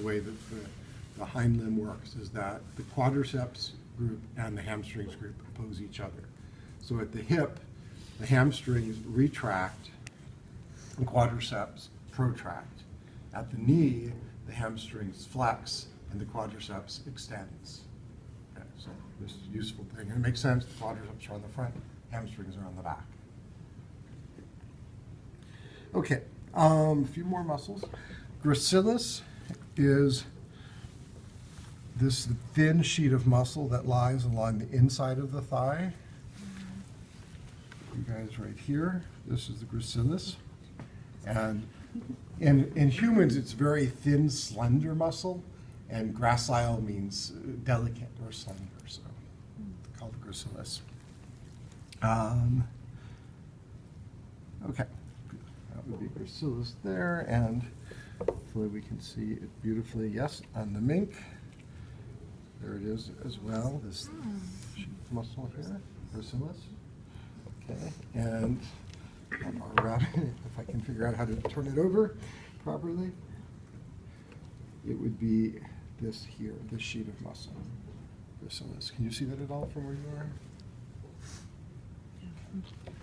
way that the hind limb works is that the quadriceps group and the hamstrings group oppose each other. So at the hip, the hamstrings retract and quadriceps protract. At the knee, the hamstrings flex and the quadriceps extends. Okay, so this is a useful thing. And it makes sense. The quadriceps are on the front, hamstrings are on the back. Okay, a few more muscles. Gracilis is this thin sheet of muscle that lies along the inside of the thigh. You guys right here, this is the gracilis. And in humans, it's very thin, slender muscle, and gracile means delicate or slender, so it's called gracilis. Okay, that would be gracilis there, and hopefully we can see it beautifully. Yes, on the mink, there it is as well, this muscle here, gracilis. Okay, and on our rabbit, if I can figure out how to turn it over properly, it would be this here, this sheet of muscle, gracilis. Can you see that at all from where you are?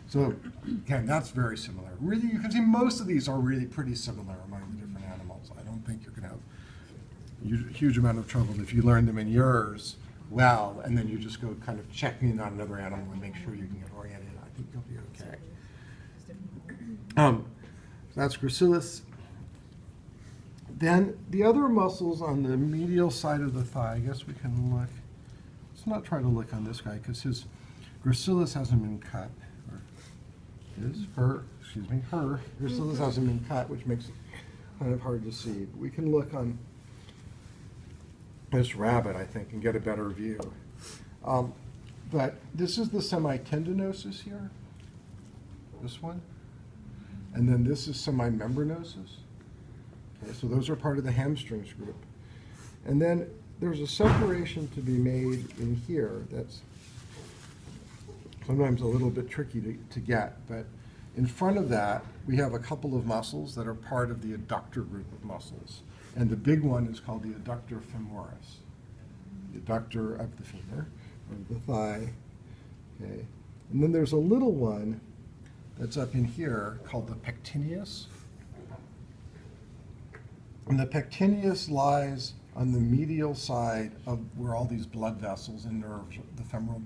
So, again, that's very similar. Really, you can see most of these are really pretty similar among the different animals. I don't think you're going to have a huge amount of trouble if you learn them in yours well, and then you just go kind of checking in on another animal and make sure you can get oriented. I think you'll be okay. So that's gracilis. Then the other muscles on the medial side of the thigh, I guess we can look. Let's not try to look on this guy because his gracilis hasn't been cut. Her gracilis hasn't been cut, which makes it kind of hard to see. But we can look on this rabbit, I think, and get a better view. But this is the semitendinosus here, this one. And then this is semimembranosus. Okay, so those are part of the hamstrings group. And then there's a separation to be made in here that's sometimes a little bit tricky to get, but in front of that, we have a couple of muscles that are part of the adductor group of muscles. And the big one is called the adductor femoris, the adductor of the femur, of the thigh. Okay. And then there's a little one that's up in here called the pectineus. And the pectineus lies on the medial side of where all these blood vessels and nerves, the femoral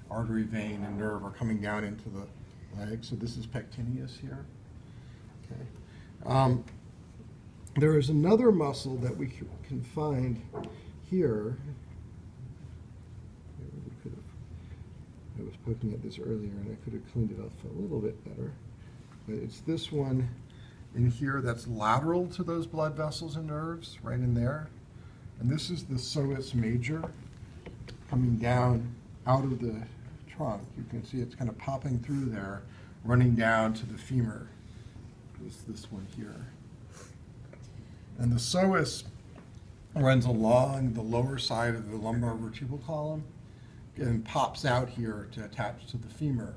artery, vein, and nerve are coming down into the leg. So this is pectineus here. Okay. There is another muscle that we can find here. I was poking at this earlier, and I could have cleaned it up a little bit better. But it's this one in here that's lateral to those blood vessels and nerves, right in there. And this is the psoas major coming down out of the trunk. You can see it's kind of popping through there, running down to the femur. This one here. And the psoas runs along the lower side of the lumbar vertebral column and pops out here to attach to the femur.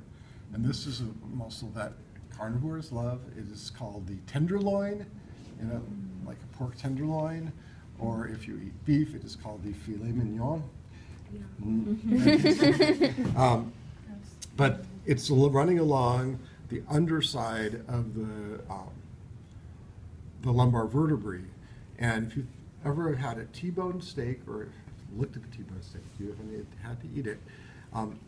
And this is a muscle that carnivores love. It is called the tenderloin, like a pork tenderloin, or if you eat beef, it is called the filet mignon. But it's running along the underside of the lumbar vertebrae. And if you've ever had a T-bone steak, or looked at the T-bone steak, you haven't had to eat it,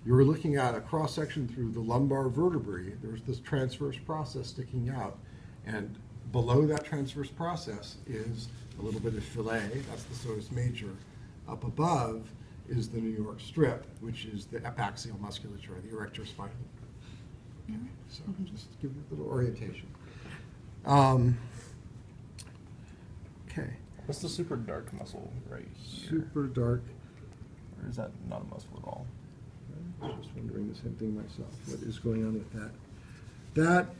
you're looking at a cross-section through the lumbar vertebrae. There's this transverse process sticking out. And below that transverse process is a little bit of fillet. That's the psoas major. Up above is the New York strip, which is the epaxial musculature, the erector spinae. Okay, so just to give you a little orientation. Okay. What's the super dark muscle right here? Super dark. Or is that not a muscle at all? I was just wondering the same thing myself. What is going on with that?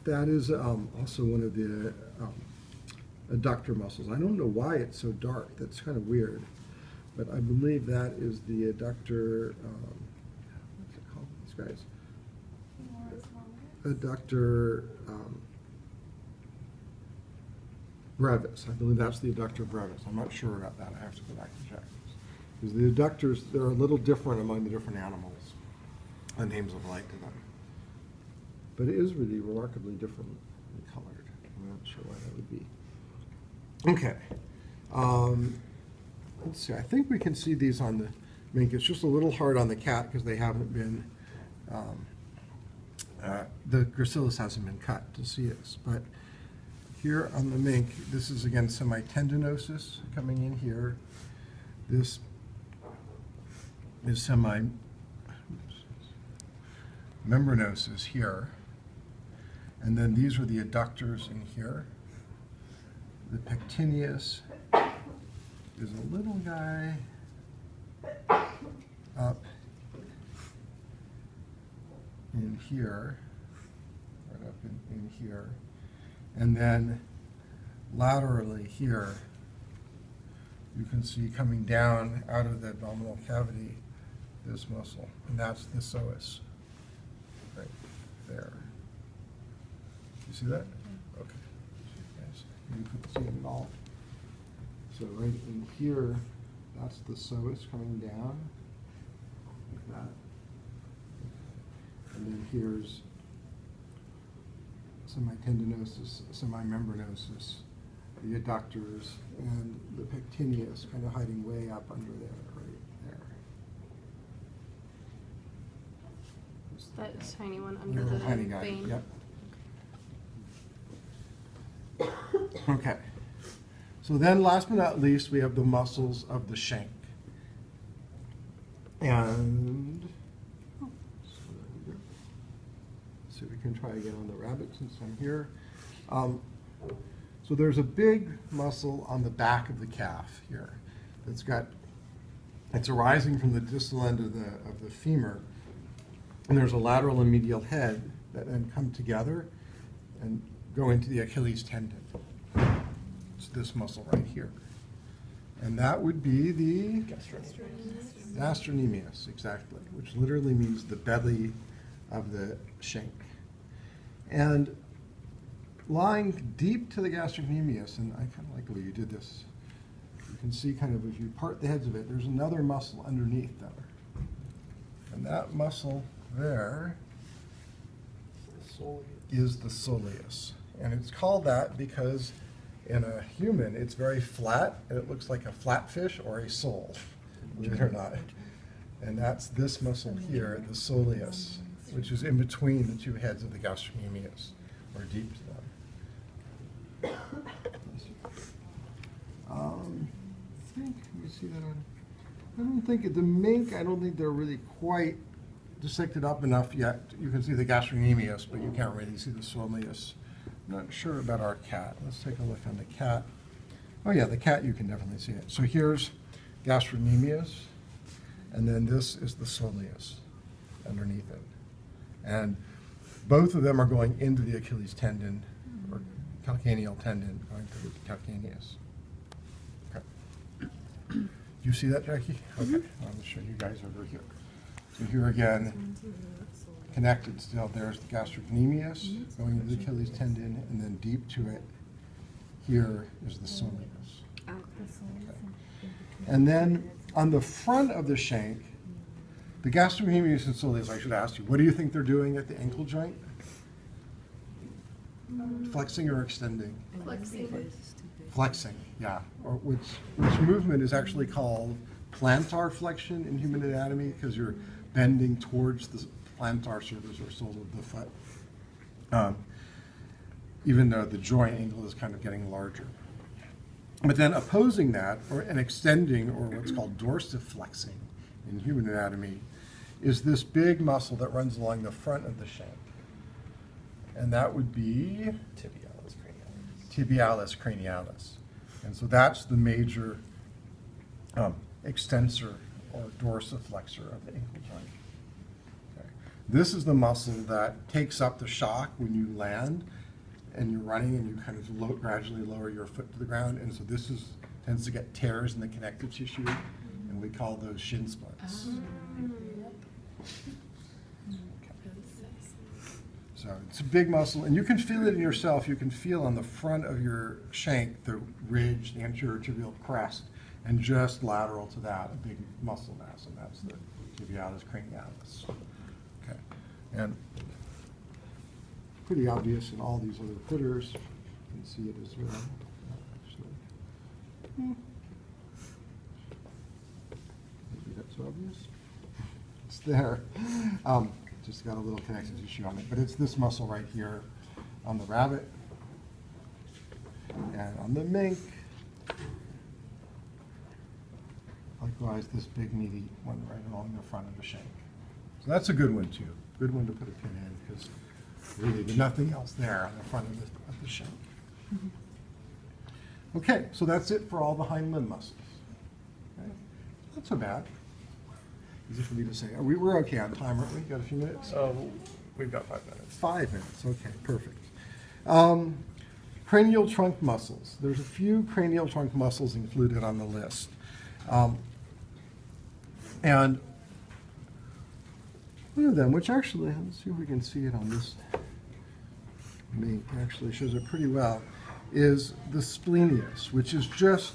That is also one of the adductor muscles. I don't know why it's so dark. That's kind of weird. But I believe that is the adductor, what's it called, these guys? Adductor, brevis. I believe that's the adductor brevis. I'm not sure about that. I have to go back and check. Because the adductors, they're a little different among the different animals. The names of like to them. But it is really remarkably differently colored. I'm not sure why that would be. Okay. Let's see. I think we can see these on the mink. It's just a little hard on the cat because they haven't been, the gracilis hasn't been cut to see this. But here on the mink, this is again semi-tendinosus coming in here. This is semi-membranosus here. And then these are the adductors in here. The pectineus is a little guy up in here, right up in here. And then laterally here, you can see coming down out of the abdominal cavity this muscle, and that's the psoas, right there. You see that? Okay. You couldn't see it at all. So right in here, that's the psoas coming down, like that. And then here's semi-tendinosus, semi-membranosus, the adductors, and the pectineus kind of hiding way up under there, right there. That tiny one under Little the tiny guy, vein. yep. Okay. So then, last but not least, we have the muscles of the shank. And so there we go. So we can try again on the rabbit since I'm here. So there's a big muscle on the back of the calf here that's it's arising from the distal end of the femur, and there's a lateral and medial head that then come together and go into the Achilles tendon. It's this muscle right here. And that would be the gastrocnemius, exactly, which literally means the belly of the shank. And lying deep to the gastrocnemius, and I kind of like the way you did this, you can see kind of if you part the heads of it, there's another muscle underneath there. And that muscle there is the soleus. And it's called that because in a human, it's very flat, and it looks like a flatfish or a sole, believe it or not. And that's this muscle here, the soleus, which is in between the two heads of the gastrocnemius, or deep to them. I think, let me see that on. I don't think, the mink, I don't think they're really quite dissected up enough yet. You can see the gastrocnemius, but you can't really see the soleus. I'm not sure about our cat. Let's take a look on the cat. Oh yeah, the cat, you can definitely see it. So here's gastrocnemius, and then this is the soleus underneath it. And both of them are going into the Achilles tendon, or calcaneal tendon, going to the calcaneus. Okay. You see that, Jackie? Okay. I'm going to show you guys over here. So here again, connected still, there's the gastrocnemius going into the Achilles tendon, and then deep to it, here is the soleus. Okay. And then on the front of the shank, the gastrocnemius and soleus, I should ask you, what do you think they're doing at the ankle joint? Flexing or extending? Flexing. Flexing, yeah. Or which movement is actually called plantar flexion in human anatomy, because you're bending towards the plantar surface or sole of the foot, even though the joint angle is kind of getting larger. But then opposing that, or an extending, or what's called dorsiflexing in human anatomy, is this big muscle that runs along the front of the shank. And that would be tibialis cranialis. And so that's the major extensor or dorsiflexor of the ankle joint. Okay. This is the muscle that takes up the shock when you land and you're running, and you kind of gradually lower your foot to the ground. And so this tends to get tears in the connective tissue, and we call those shin splints. Okay. So it's a big muscle, and you can feel it in yourself. You can feel on the front of your shank the ridge, the anterior tibial crest, and just lateral to that, a big muscle mass, and that's the tibialis cranialis. Okay, and pretty obvious in all these other footers. You can see it as well. Actually, maybe that's obvious. It's there. Just got a little connective tissue on it, but it's this muscle right here on the rabbit and on the mink. Likewise, this big meaty one right along the front of the shank. So that's a good one too. Good one to put a pin in because really there's nothing else there on the front of the shank. Okay, so that's it for all the hind limb muscles. Okay. Not so bad. Easy for me to say. We're okay on time, aren't we? Got a few minutes? We've got 5 minutes. 5 minutes, okay, perfect. Cranial trunk muscles. There's a few cranial trunk muscles included on the list. And one of them, which actually, let's see if we can see it on this mink, actually shows it pretty well, is the splenius, which is just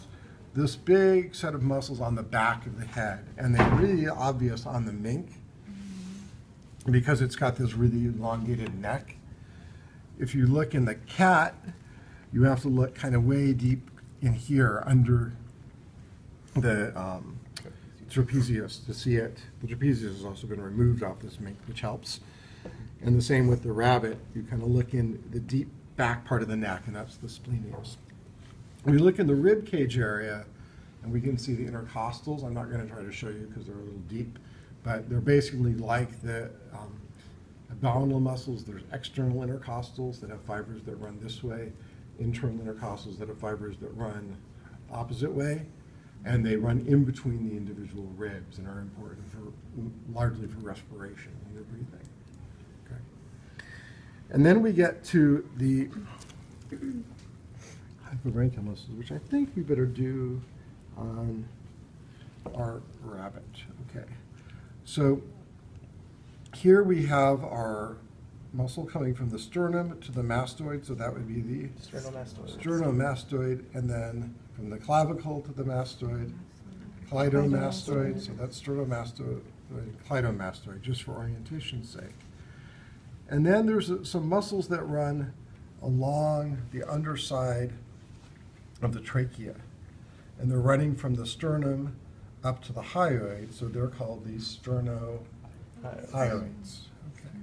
this big set of muscles on the back of the head, and they're really obvious on the mink because it's got this really elongated neck. If you look in the cat, you have to look kind of way deep in here under the trapezius to see it. The trapezius has also been removed off this mink, which helps. And the same with the rabbit. You kind of look in the deep back part of the neck, and that's the splenius. We look in the rib cage area, and we can see the intercostals. I'm not going to try to show you because they're a little deep, but they're basically like the abdominal muscles. There's external intercostals that have fibers that run this way, internal intercostals that have fibers that run opposite way, and they run in between the individual ribs and are important largely for respiration when you're breathing. Okay. And then we get to the hypobranchial muscles, which I think we better do on our rabbit. Okay. So here we have our muscle coming from the sternum to the mastoid, so that would be the sternomastoid, and then from the clavicle to the mastoid, clidomastoid, so that's sternomastoid, clidomastoid, just for orientation's sake. And then there's some muscles that run along the underside of the trachea, and they're running from the sternum up to the hyoid, so they're called the sternohyoids. Okay.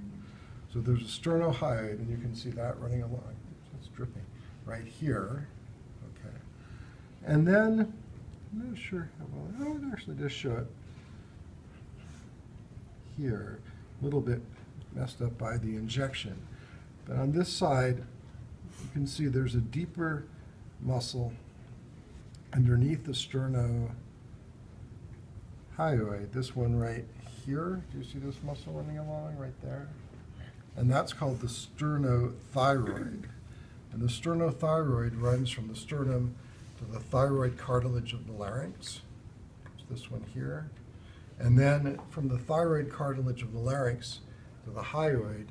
So there's a sternohyoid, and you can see that running along. It's dripping right here. Okay. And then, I'm not sure how well, it actually does show it here, a little bit messed up by the injection. But on this side, you can see there's a deeper muscle underneath the sternohyoid, this one right here. Do you see this muscle running along right there? And that's called the sternothyroid. And the sternothyroid runs from the sternum to the thyroid cartilage of the larynx. It's this one here. And then from the thyroid cartilage of the larynx to the hyoid,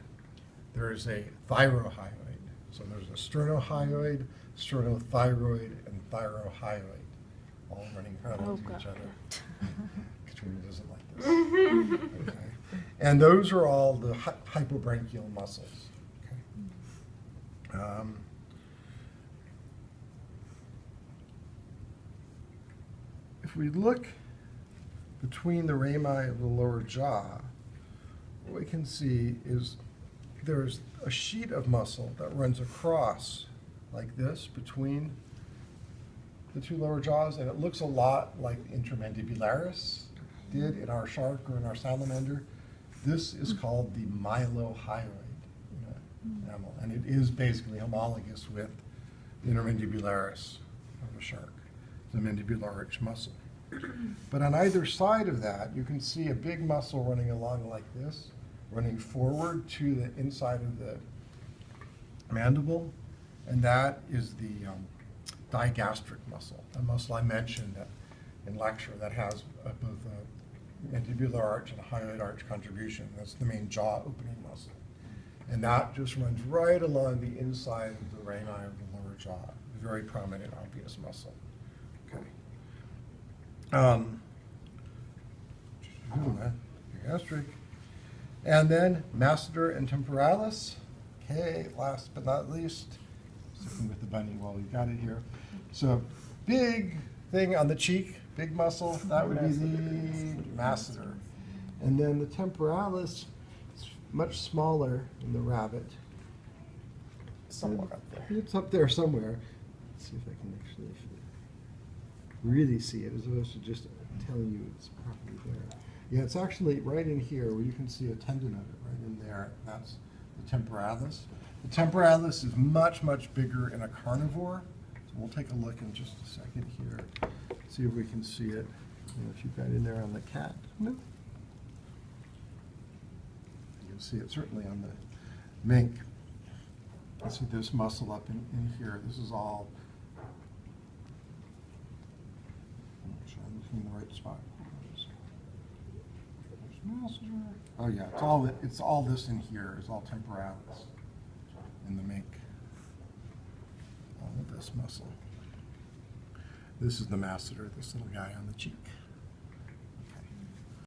there is a thyrohyoid. So there's a sternohyoid, sternothyroid, and thyrohyoid, all running parallel to each other. Katrina doesn't like this. Okay. And those are all the hypobranchial muscles. Okay. If we look between the rami of the lower jaw, what we can see is there's a sheet of muscle that runs across like this between the two lower jaws, and it looks a lot like the intermandibularis did in our shark or in our salamander. This is called the mylohyoid mammal, and it is basically homologous with the intermandibularis of a shark, the mandibular arch muscle. But on either side of that, you can see a big muscle running along like this, running forward to the inside of the mandible, and that is the digastric muscle, a muscle I mentioned in lecture that has both a mandibular arch and a hyoid arch contribution. That's the main jaw opening muscle. And that just runs right along the inside of the rami of the lower jaw. Very prominent, obvious muscle. Okay. Gastric. And then masseter and temporalis. Okay, last but not least, sticking with the bunny while we got it here. So big thing on the cheek, big muscle, that would be the masseter. And then the temporalis is much smaller than the rabbit. Somewhere up there. It's up there somewhere. Let's see if I can actually really see it as opposed to just telling you it's probably there. Yeah, it's actually right in here where you can see a tendon of it right in there. That's the temporalis. The temporalis is much, much bigger in a carnivore. So we'll take a look in just a second here. See if we can see it. You know, if you've got it in there on the cat. No. You can see it certainly on the mink. Let's see this muscle up in here. This is all. Make sure I'm looking in the right spot. Oh yeah, it's all this in here is all temporalis in the mink. All of this muscle. This is the masseter, this little guy on the cheek.